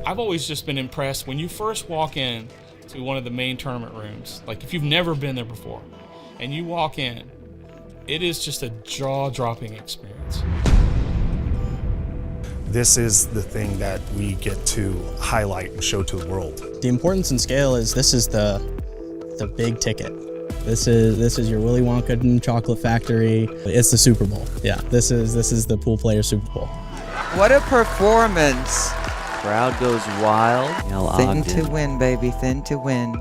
I've always just been impressed when you first walk in to one of the main tournament rooms, like if you've never been there before, and you walk in, it is just a jaw-dropping experience. This is the thing that we get to highlight and show to the world. The importance and scale is this is the big ticket. This is your Willy Wonka and Chocolate Factory. It's the Super Bowl. Yeah, this is the pool player Super Bowl. What a performance! Crowd goes wild. Thin to win, baby, thin to win.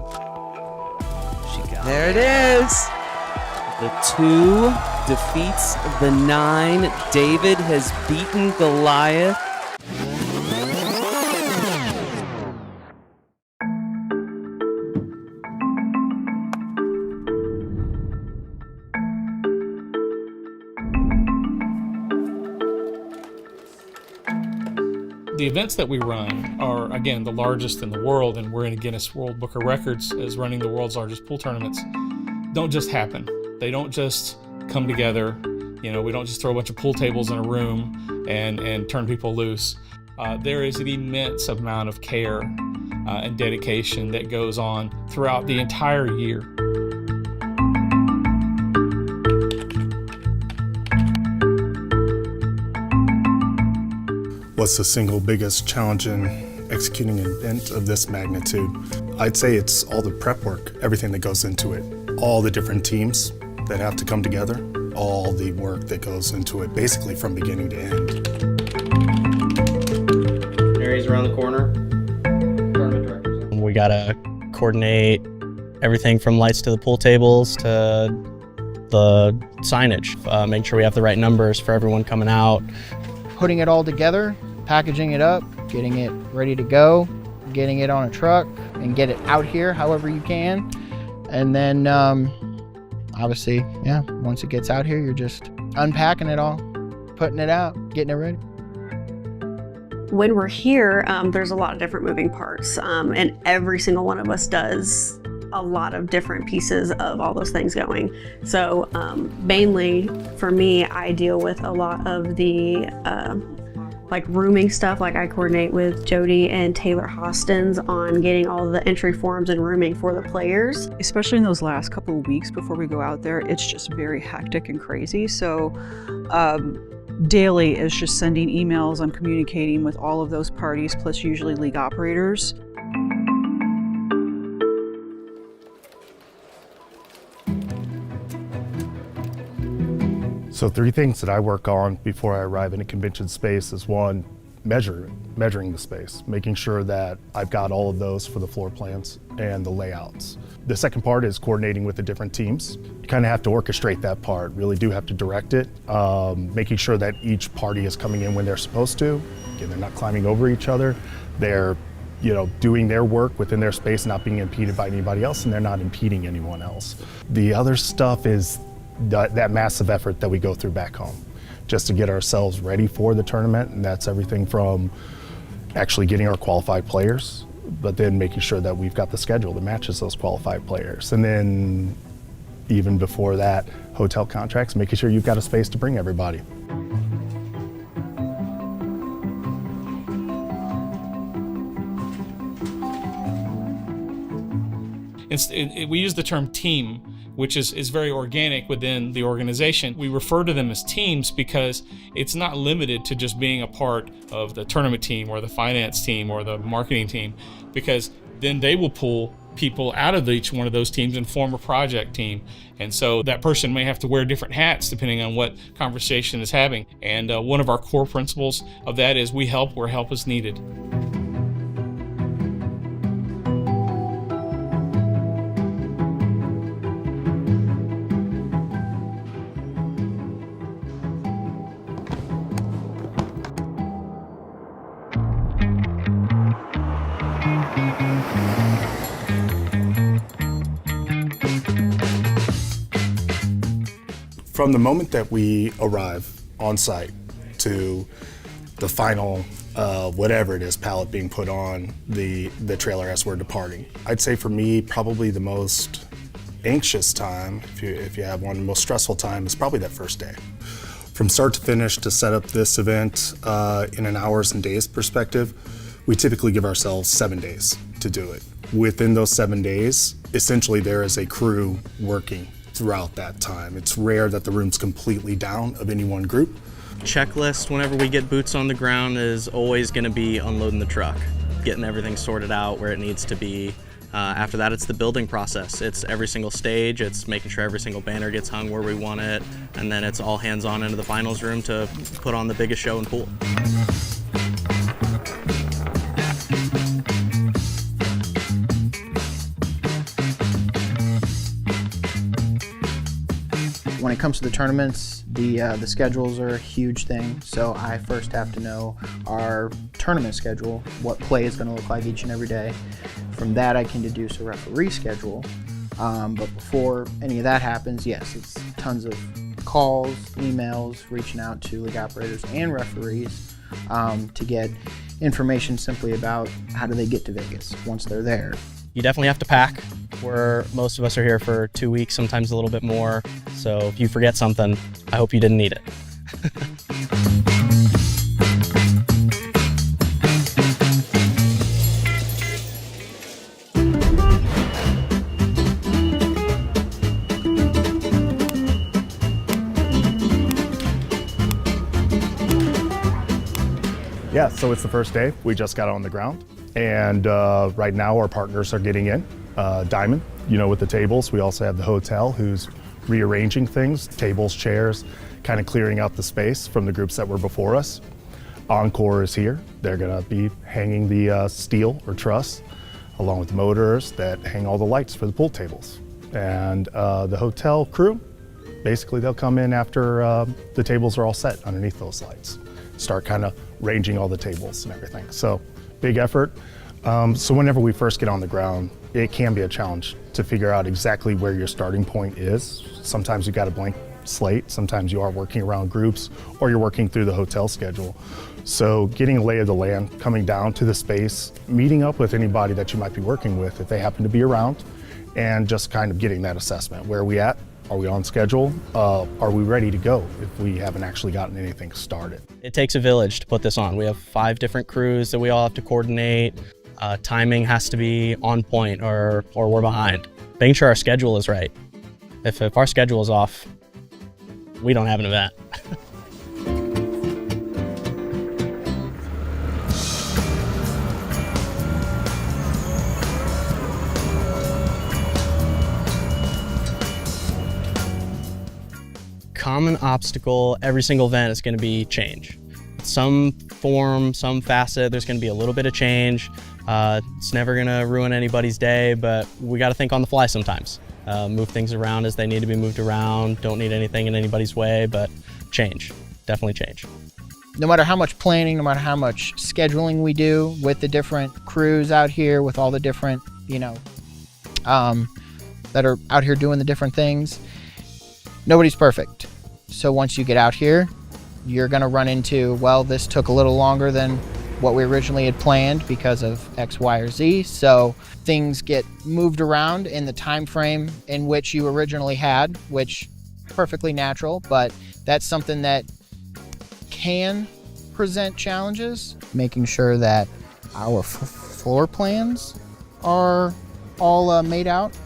There it is. The 2 defeats the 9. David has beaten Goliath. The events that we run are, again, the largest in the world, and we're in a Guinness World Book of Records as running the world's largest pool tournaments. Don't just happen. They don't just come together. You know, we don't just throw a bunch of pool tables in a room and turn people loose. There is an immense amount of care and dedication that goes on throughout the entire year. What's the single biggest challenge in executing an event of this magnitude? I'd say it's all the prep work, everything that goes into it. All the different teams that have to come together, all the work that goes into it, basically from beginning to end. Mary's around the corner. Tournament directors. We gotta coordinate everything from lights to the pool tables to the signage. Make sure we have the right numbers for everyone coming out. Putting it all together, packaging it up, getting it ready to go, getting it on a truck, and get it out here however you can. And then, obviously, yeah, once it gets out here, you're just unpacking it all, putting it out, getting it ready. When we're here, there's a lot of different moving parts, and every single one of us does a lot of different pieces of all those things going. So mainly for me, I deal with a lot of the like rooming stuff. Like I coordinate with Jody and Taylor Hostins on getting all the entry forms and rooming for the players. Especially in those last couple of weeks before we go out there, it's just very hectic and crazy. So daily is just sending emails. I'm communicating with all of those parties, plus usually league operators. So 3 things that I work on before I arrive in a convention space is 1, measuring the space, making sure that I've got all of those for the floor plans and the layouts. The second part is coordinating with the different teams. You kind of have to orchestrate that part, really do have to direct it, making sure that each party is coming in when they're supposed to. Again, they're not climbing over each other. They're doing their work within their space, not being impeded by anybody else, and they're not impeding anyone else. The other stuff is that massive effort that we go through back home just to get ourselves ready for the tournament, and that's everything from actually getting our qualified players, but then making sure that we've got the schedule that matches those qualified players, and then even before that, hotel contracts, making sure you've got a space to bring everybody. We use the term team, which is very organic within the organization. We refer to them as teams because it's not limited to just being a part of the tournament team or the finance team or the marketing team, because then they will pull people out of each one of those teams and form a project team. And so that person may have to wear different hats depending on what conversation is having. And one of our core principles of that is we help where help is needed. From the moment that we arrive on site to the final, whatever it is, pallet being put on the trailer as we're departing, I'd say for me, probably the most anxious time, if you have one, the most stressful time is probably that first day. From start to finish to set up this event in an hours and days perspective, We typically give ourselves 7 days to do it. Within those 7 days, essentially there is a crew working throughout that time. It's rare that the room's completely down of any one group. Checklist whenever we get boots on the ground is always going to be unloading the truck, getting everything sorted out where it needs to be. After that, it's the building process. It's every single stage, it's making sure every single banner gets hung where we want it, and then it's all hands on into the finals room to put on the biggest show in pool. When it comes to the tournaments, the schedules are a huge thing. So I first have to know our tournament schedule, what play is going to look like each and every day. From that, I can deduce a referee schedule. But before any of that happens, yes, it's tons of calls, emails, reaching out to league operators and referees to get information simply about how do they get to Vegas once they're there. You definitely have to pack. Most of us are here for 2 weeks, sometimes a little bit more. So if you forget something, I hope you didn't need it. Yeah, so it's the first day. We just got on the ground. And right now our partners are getting in. Diamond, with the tables. We also have the hotel who's rearranging things, tables, chairs, kind of clearing out the space from the groups that were before us. Encore is here. They're gonna be hanging the steel or truss along with the motors that hang all the lights for the pool tables. And the hotel crew, basically they'll come in after the tables are all set underneath those lights. Start kind of ranging all the tables and everything. So big effort. So whenever we first get on the ground, it can be a challenge to figure out exactly where your starting point is. Sometimes you've got a blank slate, sometimes you are working around groups, or you're working through the hotel schedule. So getting a lay of the land, coming down to the space, meeting up with anybody that you might be working with if they happen to be around, and just kind of getting that assessment. Where are we at? Are we on schedule? Are we ready to go if we haven't actually gotten anything started? It takes a village to put this on. We have 5 different crews that we all have to coordinate. Timing has to be on point or we're behind. Making sure our schedule is right. If our schedule is off, we don't have an event. Common obstacle every single event is going to be change. Some form, some facet, there's going to be a little bit of change. It's never going to ruin anybody's day, but we got to think on the fly sometimes. Move things around as they need to be moved around. Don't need anything in anybody's way, but change, definitely change. No matter how much planning, no matter how much scheduling we do with the different crews out here, with all the different, that are out here doing the different things, nobody's perfect. So once you get out here, you're going to run into, well, this took a little longer than what we originally had planned because of X, Y, or Z. So things get moved around in the time frame in which you originally had, which perfectly natural, but that's something that can present challenges. Making sure that our floor plans are all made out.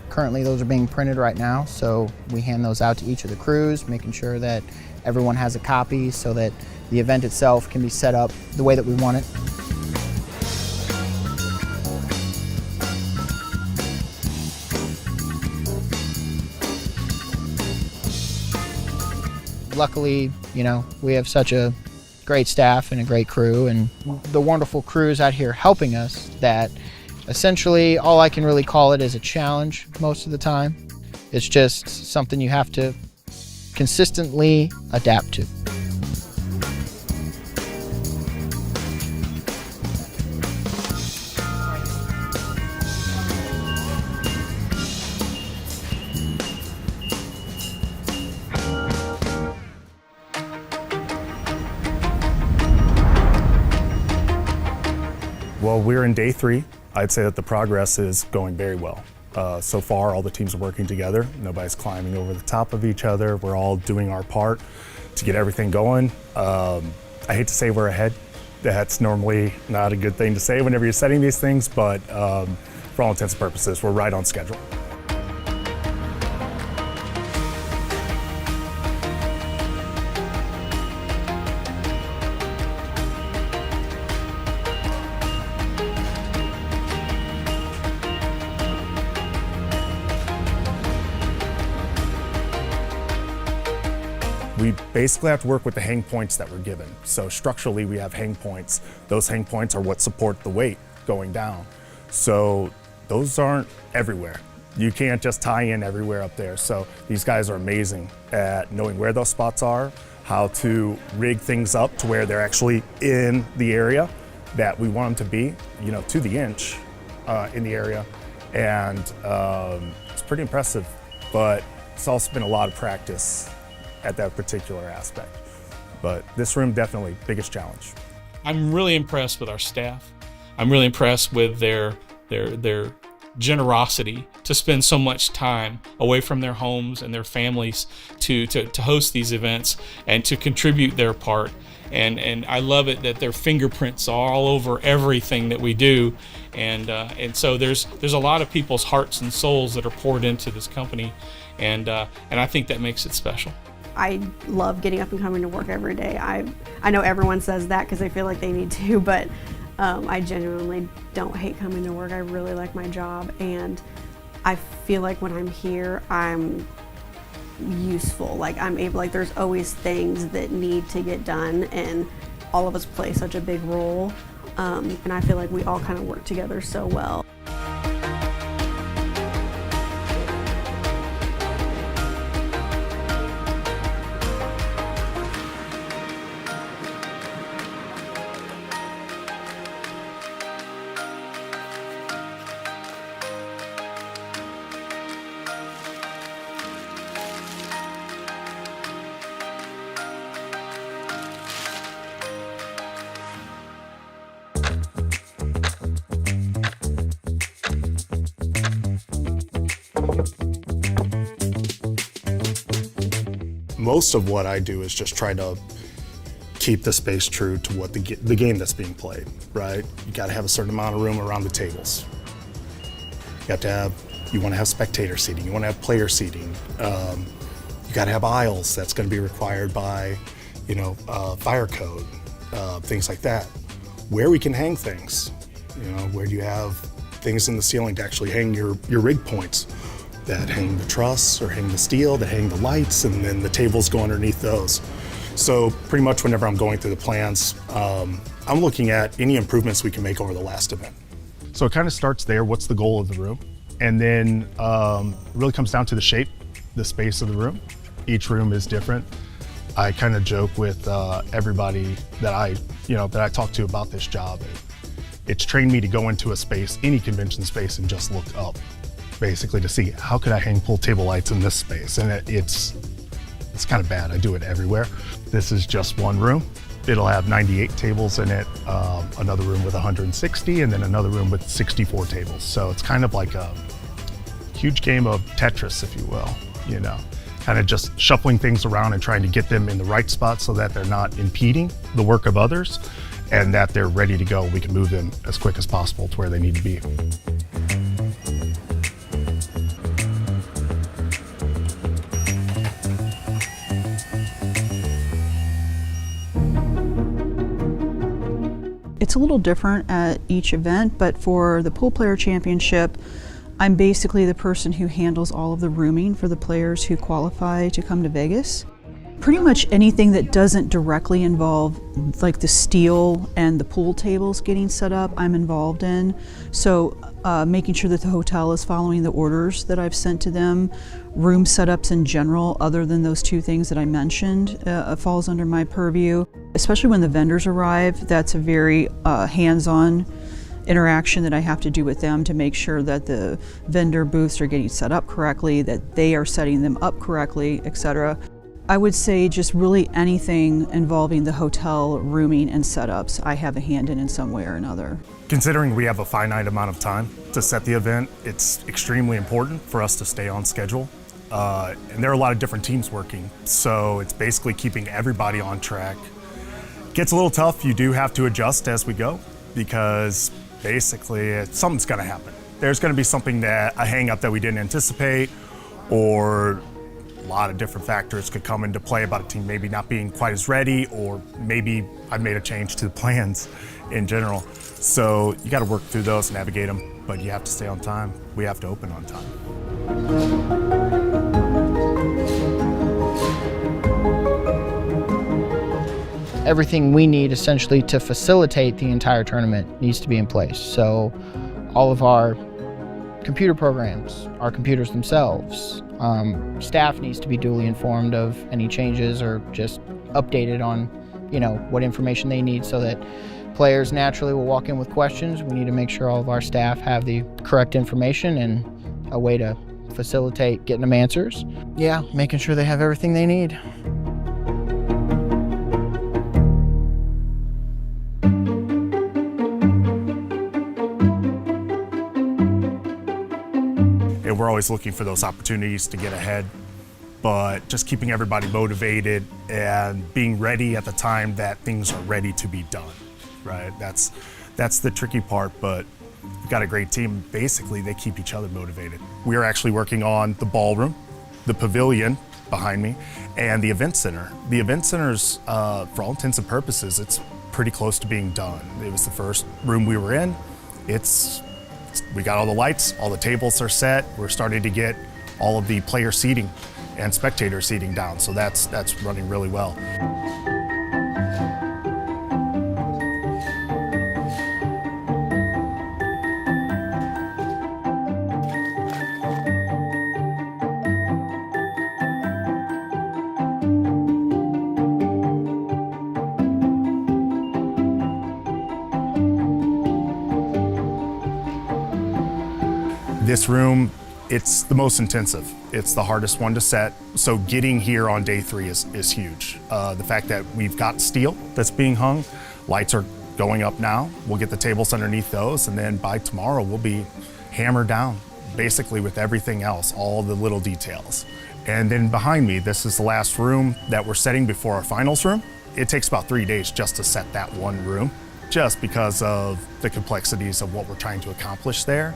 Currently, those are being printed right now, so we hand those out to each of the crews, making sure that everyone has a copy so that the event itself can be set up the way that we want it. Luckily, we have such a great staff and a great crew and the wonderful crews out here helping us that essentially all I can really call it is a challenge most of the time. It's just something you have to consistently adapt to. Well, we're in day 3. I'd say that the progress is going very well. So far, all the teams are working together. Nobody's climbing over the top of each other. We're all doing our part to get everything going. I hate to say we're ahead That's normally not a good thing to say whenever you're setting these things, but for all intents and purposes, we're right on schedule. We basically have to work with the hang points that we're given. So structurally, we have hang points. Those hang points are what support the weight going down. So those aren't everywhere. You can't just tie in everywhere up there. So these guys are amazing at knowing where those spots are, how to rig things up to where they're actually in the area that we want them to be, you know, to the inch in the area. And it's pretty impressive, but it's also been a lot of practice at that particular aspect. But this room, definitely biggest challenge. I'm really impressed with our staff. I'm really impressed with their generosity to spend so much time away from their homes and their families to host these events and to contribute their part. And I love it that their fingerprints are all over everything that we do. And so there's a lot of people's hearts and souls that are poured into this company. And I think that makes it special. I love getting up and coming to work every day. I know everyone says that because they feel like they need to, but I genuinely don't hate coming to work. I really like my job, and I feel like when I'm here, I'm useful. Like I'm able, like there's always things that need to get done, and all of us play such a big role, and I feel like we all kind of work together so well. Most of what I do is just try to keep the space true to what the game that's being played, right? You got to have a certain amount of room around the tables. You want to have spectator seating, you want to have player seating. You got to have aisles. That's going to be required by, fire code, things like that. Where we can hang things, where do you have things in the ceiling to actually hang your rig points that hang the truss or hang the steel, that hang the lights, and then the tables go underneath those. So pretty much whenever I'm going through the plans, I'm looking at any improvements we can make over the last event. So it kind of starts there, what's the goal of the room? And then it really comes down to the shape, the space of the room. Each room is different. I kind of joke with everybody that I talk to about this job. It's trained me to go into a space, any convention space, and just look up, basically to see how could I hang pool table lights in this space. And it's kind of bad. I do it everywhere. This is just one room. It'll have 98 tables in it, another room with 160, and then another room with 64 tables. So it's kind of like a huge game of Tetris, if you will, kind of just shuffling things around and trying to get them in the right spot so that they're not impeding the work of others and that they're ready to go. We can move them as quick as possible to where they need to be. It's a little different at each event, but for the Pool Player Championship, I'm basically the person who handles all of the rooming for the players who qualify to come to Vegas. Pretty much anything that doesn't directly involve like the steel and the pool tables getting set up, I'm involved in. So making sure that the hotel is following the orders that I've sent to them. Room setups in general, other than those two things that I mentioned, falls under my purview. Especially when the vendors arrive, that's a very hands-on interaction that I have to do with them to make sure that the vendor booths are getting set up correctly, that they are setting them up correctly, etc. I would say just really anything involving the hotel rooming and setups, I have a hand in some way or another. Considering we have a finite amount of time to set the event, it's extremely important for us to stay on schedule. And there are a lot of different teams working, so it's basically keeping everybody on track Gets a little tough. You do have to adjust as we go because basically something's going to happen. There's going to be something a hang up that we didn't anticipate, or a lot of different factors could come into play about a team maybe not being quite as ready, or maybe I've made a change to the plans in general. So you got to work through those, navigate them, but you have to stay on time. We have to open on time. Everything we need essentially to facilitate the entire tournament needs to be in place. So all of our computer programs, our computers themselves, staff needs to be duly informed of any changes or just updated on, what information they need so that players naturally will walk in with questions. We need to make sure all of our staff have the correct information and a way to facilitate getting them answers. Yeah, making sure they have everything they need. We're always looking for those opportunities to get ahead, but just keeping everybody motivated and being ready at the time that things are ready to be done, right? That's the tricky part, but we've got a great team. Basically, they keep each other motivated. We are actually working on the ballroom, the pavilion behind me, and the event center. The event center's, for all intents and purposes, it's pretty close to being done. It was the first room we were in. We got all the lights, all the tables are set. We're starting to get all of the player seating and spectator seating down, so that's running really well. This room, it's the most intensive. It's the hardest one to set. So getting here on day 3 is huge. The fact that we've got steel that's being hung, lights are going up now. We'll get the tables underneath those, and then by tomorrow we'll be hammered down, basically with everything else, all the little details. And then behind me, this is the last room that we're setting before our finals room. It takes about 3 days just to set that one room, just because of the complexities of what we're trying to accomplish there.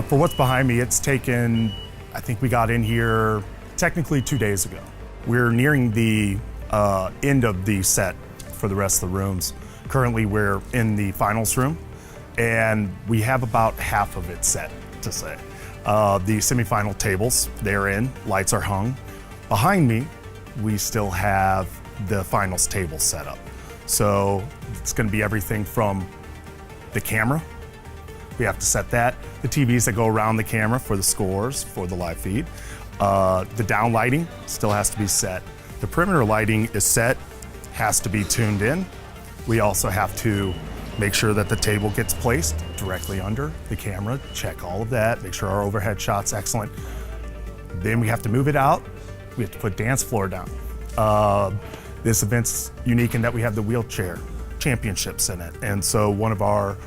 For what's behind me, it's taken, I think we got in here technically 2 days ago. We're nearing the end of the set for the rest of the rooms. Currently, we're in the finals room, and we have about half of it set, to say. The semifinal tables, they're in, lights are hung. Behind me, we still have the finals table set up. So it's gonna be everything from the camera. We have to set that. The TVs that go around the camera for the scores, for the live feed. The down lighting still has to be set. The perimeter lighting is set, has to be tuned in. We also have to make sure that the table gets placed directly under the camera, check all of that, make sure our overhead shot's excellent. Then we have to move it out. We have to put dance floor down. This event's unique in that we have the wheelchair championships in it. And so one of our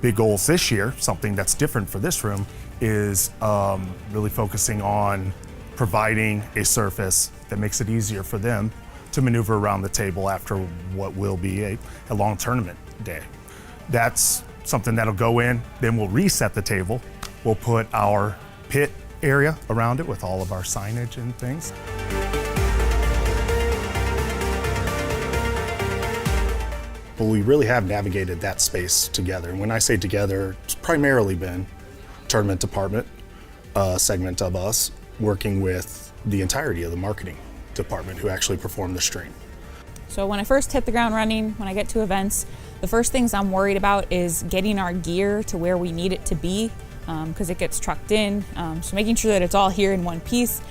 big goals this year, something that's different for this room, is really focusing on providing a surface that makes it easier for them to maneuver around the table after what will be a long tournament day. That's something that'll go in, then we'll reset the table. We'll put our pit area around it with all of our signage and things. Well, we really have navigated that space together. And when I say together, it's primarily been tournament department, segment of us, working with the entirety of the marketing department who actually perform the stream. So when I first hit the ground running, when I get to events, the first things I'm worried about is getting our gear to where we need it to be, because it gets trucked in. So making sure that it's all here in one piece,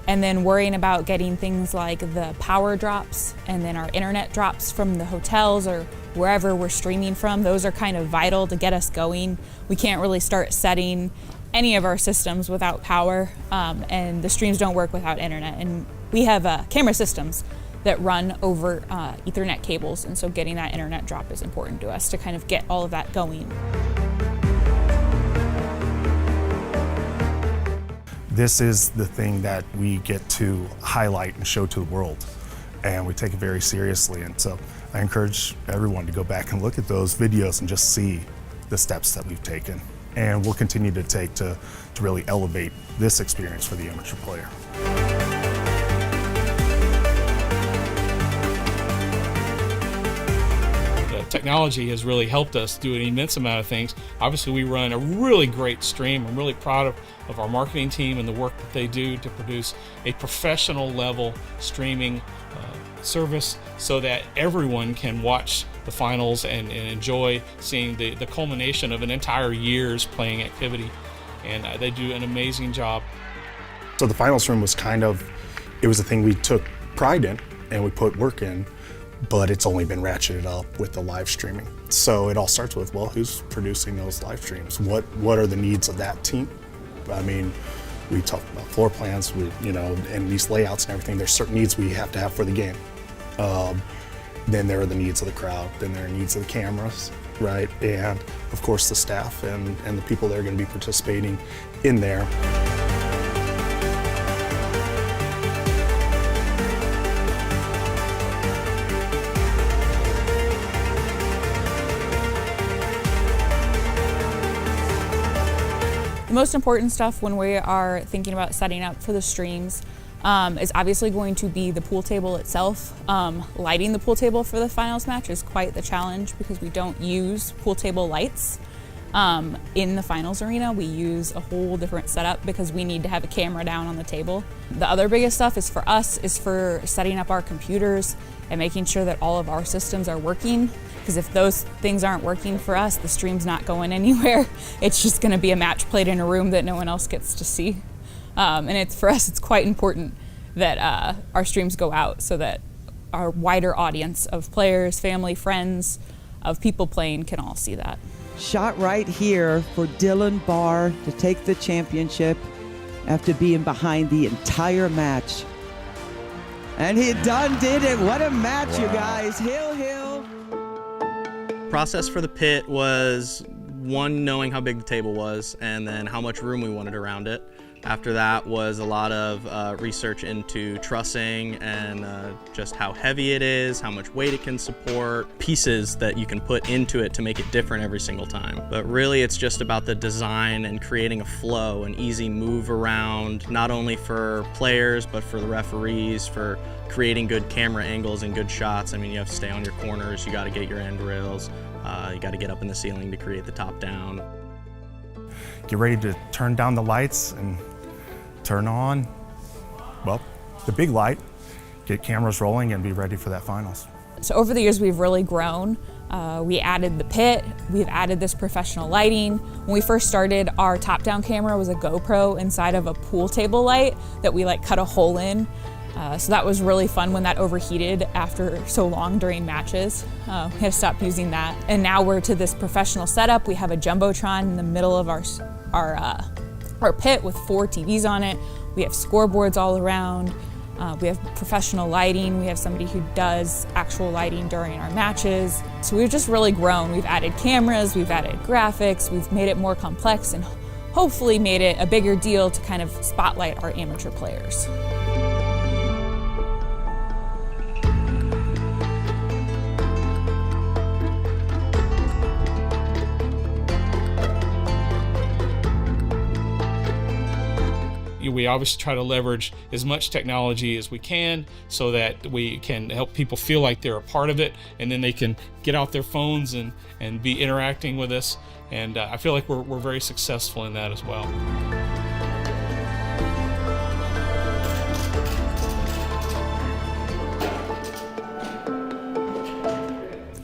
and then worrying about getting things like the power drops and then our internet drops from the hotels or wherever we're streaming from. Those are kind of vital to get us going. We can't really start setting any of our systems without power, and the streams don't work without internet. And we have camera systems that run over Ethernet cables, and so getting that internet drop is important to us to kind of get all of that going. This is the thing that we get to highlight and show to the world, and we take it very seriously. And so I encourage everyone to go back and look at those videos and just see the steps that we've taken. And we'll continue to take to really elevate this experience for the amateur player. Technology has really helped us do an immense amount of things. Obviously, we run a really great stream. I'm really proud of our marketing team and the work that they do to produce a professional level streaming service so that everyone can watch the finals and enjoy seeing the culmination of an entire year's playing activity. And they do an amazing job. So the finals room was it was a thing we took pride in and we put work in, but it's only been ratcheted up with the live streaming. So it all starts with, well, who's producing those live streams? What are the needs of that team? I mean, we talk about floor plans, and these layouts and everything. There's certain needs we have to have for the game. Then there are the needs of the crowd. Then there are needs of the cameras, right? And of course the staff and the people that are going to be participating in there. The most important stuff when we are thinking about setting up for the streams is obviously going to be the pool table itself. Lighting the pool table for the finals match is quite the challenge because we don't use pool table lights. In the finals arena, we use a whole different setup because we need to have a camera down on the table. The other biggest stuff is for setting up our computers and making sure that all of our systems are working. Because if those things aren't working for us, the stream's not going anywhere. It's just going to be a match played in a room that no one else gets to see. And for us, it's quite important that our streams go out so that our wider audience of players, family, friends, of people playing can all see that. Shot right here for Dylan Barr to take the championship after being behind the entire match. And he done did it. What a match, you guys. Hill, hill. Process for the pit was one, knowing how big the table was and then how much room we wanted around it. After that was a lot of research into trussing and just how heavy it is, how much weight it can support, pieces that you can put into it to make it different every single time. But really it's just about the design and creating a flow, an easy move around, not only for players but for the referees, for creating good camera angles and good shots. I mean, you have to stay on your corners, you got to get your end rails, you got to get up in the ceiling to create the top down. Get ready to turn down the lights and turn on, well, the big light, get cameras rolling and be ready for that finals. So over the years, we've really grown. We added the pit, we've added this professional lighting. When we first started, our top-down camera was a GoPro inside of a pool table light that we cut a hole in. So that was really fun when that overheated after so long during matches. We had to stop using that. And now we're to this professional setup. We have a Jumbotron in the middle of our pit with 4 TVs on it. We have scoreboards all around. We have professional lighting. We have somebody who does actual lighting during our matches. So we've just really grown. We've added cameras, we've added graphics, we've made it more complex and hopefully made it a bigger deal to kind of spotlight our amateur players. We obviously try to leverage as much technology as we can so that we can help people feel like they're a part of it, and then they can get out their phones and be interacting with us. And I feel like we're very successful in that as well.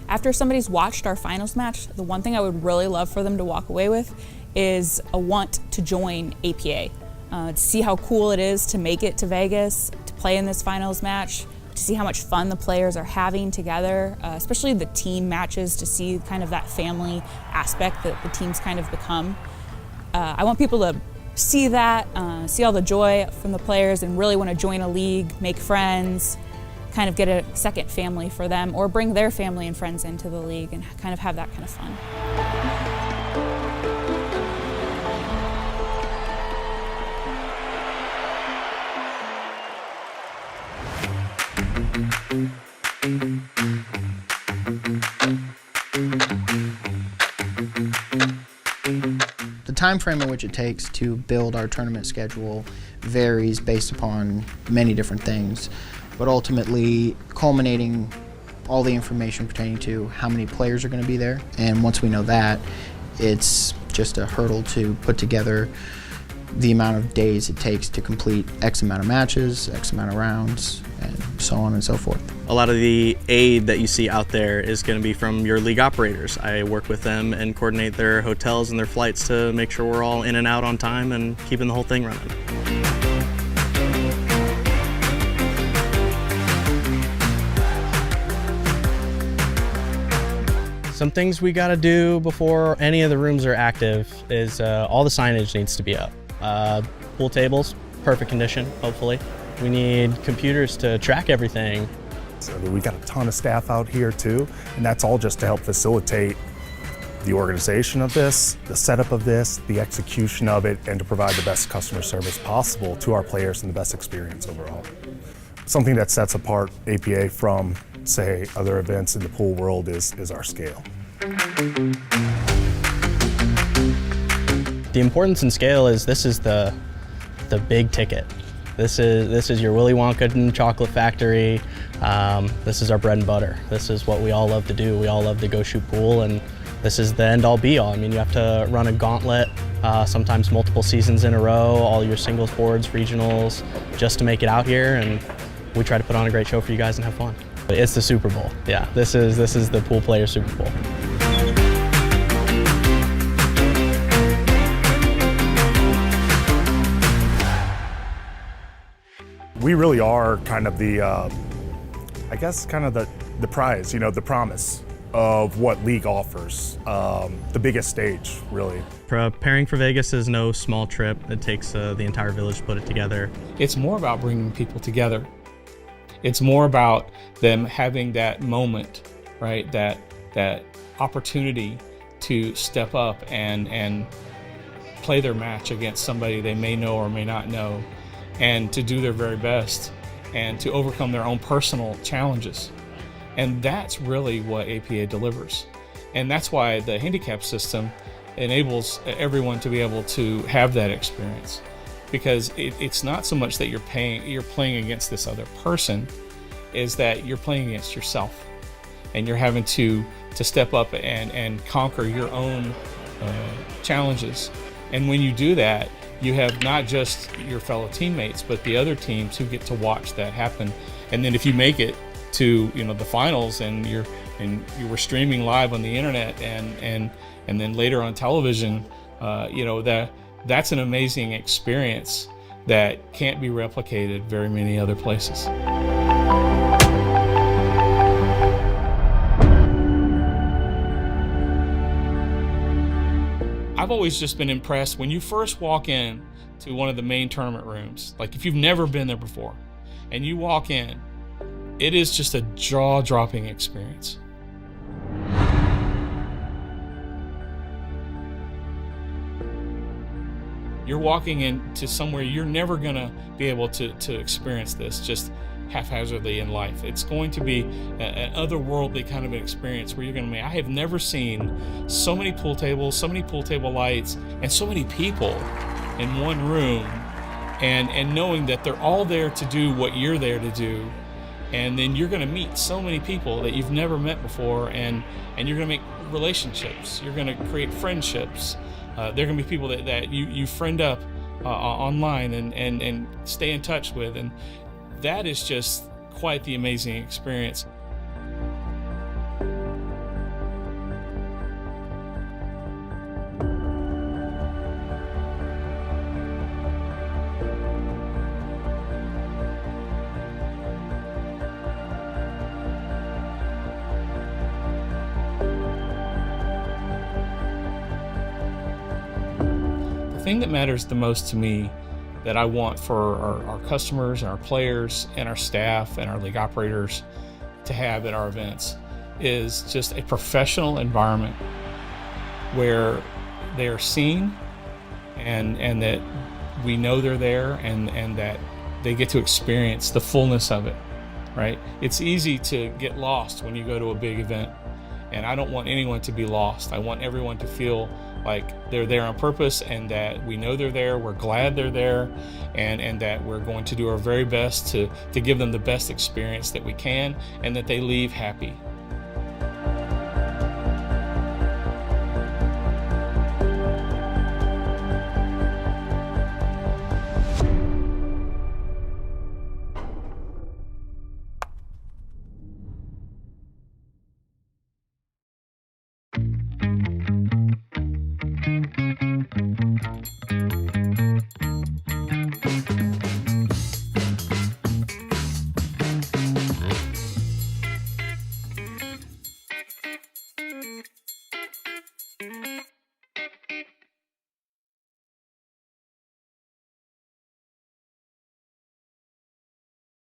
After somebody's watched our finals match, the one thing I would really love for them to walk away with is a want to join APA. To see how cool it is to make it to Vegas, to play in this finals match, to see how much fun the players are having together, especially the team matches, to see kind of that family aspect that the teams kind of become. I want people to see that, see all the joy from the players and really want to join a league, make friends, kind of get a second family for them, or bring their family and friends into the league and kind of have that kind of fun. The time frame in which it takes to build our tournament schedule varies based upon many different things, but ultimately culminating all the information pertaining to how many players are going to be there. And once we know that, it's just a hurdle to put together the amount of days it takes to complete X amount of matches, X amount of rounds, and so on and so forth. A lot of the aid that you see out there is going to be from your league operators. I work with them and coordinate their hotels and their flights to make sure we're all in and out on time and keeping the whole thing running. Some things we got to do before any of the rooms are active is all the signage needs to be up. Pool tables, perfect condition, hopefully. We need computers to track everything. So we got a ton of staff out here too, and that's all just to help facilitate the organization of this, the setup of this, the execution of it, and to provide the best customer service possible to our players and the best experience overall. Something that sets apart APA from, say, other events in the pool world is our scale. The importance in scale is this is the big ticket. This is your Willy Wonka and Chocolate Factory. This is our bread and butter. This is what we all love to do. We all love to go shoot pool, and this is the end-all be-all. I mean, you have to run a gauntlet, sometimes multiple seasons in a row, all your singles boards, regionals, just to make it out here, and we try to put on a great show for you guys and have fun. It's the Super Bowl. Yeah, this is the pool player Super Bowl. We really are kind of the, I guess, kind of the prize, you know, the promise of what league offers, the biggest stage, really. Preparing for Vegas is no small trip. It takes the entire village to put it together. It's more about bringing people together. It's more about them having that moment, right? That opportunity to step up and play their match against somebody they may know or may not know, and to do their very best and to overcome their own personal challenges. And that's really what APA delivers. And that's why the handicap system enables everyone to be able to have that experience. Because it's not so much that you're playing against this other person, is that you're playing against yourself. And you're having to step up and conquer your own challenges. And when you do that, you have not just your fellow teammates, but the other teams who get to watch that happen. And then if you make it to the finals and you were streaming live on the internet and then later on television, that's an amazing experience that can't be replicated very many other places. I've always just been impressed when you first walk in to one of the main tournament rooms, like if you've never been there before, and you walk in, it is just a jaw-dropping experience. You're walking into somewhere you're never gonna be able to experience this just haphazardly in life. It's going to be an otherworldly kind of an experience where you're gonna I have never seen so many pool tables, so many pool table lights, and so many people in one room, and knowing that they're all there to do what you're there to do. And then you're gonna meet so many people that you've never met before, and you're gonna make relationships, you're gonna create friendships. There are gonna be people that you friend up online and stay in touch with, and that is just quite the amazing experience. thing that matters the most to me, that I want for our customers and our players and our staff and our league operators to have at our events, is just a professional environment where they are seen and that we know they're there and that they get to experience the fullness of it, right? It's easy to get lost when you go to a big event, and I don't want anyone to be lost. I want everyone to feel like they're there on purpose and that we know they're there, we're glad they're there, and that we're going to do our very best to give them the best experience that we can, and that they leave happy.